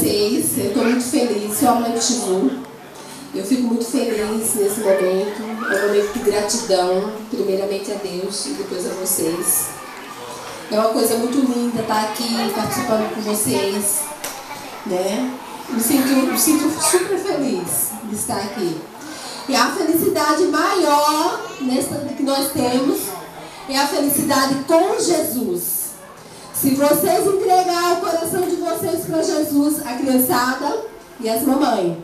vocês. Eu estou muito feliz, sou a mãe de Chivu. Eu fico muito feliz nesse momento. É um momento de gratidão, primeiramente a Deus e depois a vocês. É uma coisa muito linda estar aqui participando com vocês, né? Me sinto super feliz de estar aqui. E a felicidade maior que nós temos é a felicidade com Jesus. Se vocês entregar o coração de vocês para Jesus, a criançada e as mamães,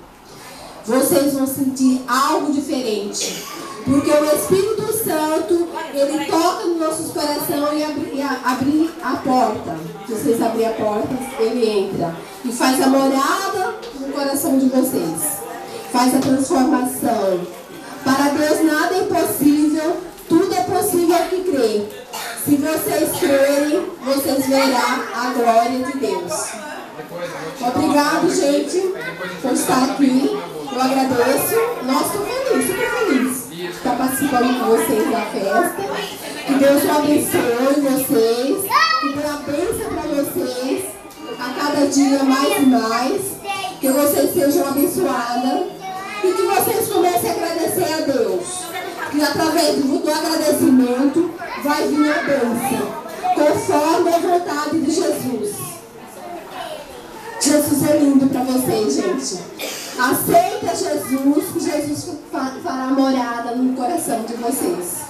vocês vão sentir algo diferente. Porque o Espírito Santo, ele toca nos nossos corações e abre a porta. Se vocês abrirem a porta, ele entra e faz a morada no coração de vocês. Faz a transformação. Para Deus nada é impossível, tudo é possível ao que crê. Se vocês crerem, vocês verão a glória de Deus. Obrigado, gente, por estar aqui. Eu agradeço. Nossa, estou feliz, super feliz de estar participando com vocês da festa. Que Deus abençoe vocês. Que dê a bênção para vocês a cada dia mais e mais. Que vocês sejam abençoadas. E que vocês comecem a agradecer a Deus. Que através do agradecimento vai vir a bênção. Conforme a vontade de Jesus. Jesus é lindo para vocês, gente. Aceita Jesus, que Jesus fará morada no coração de vocês.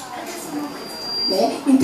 Né? Então,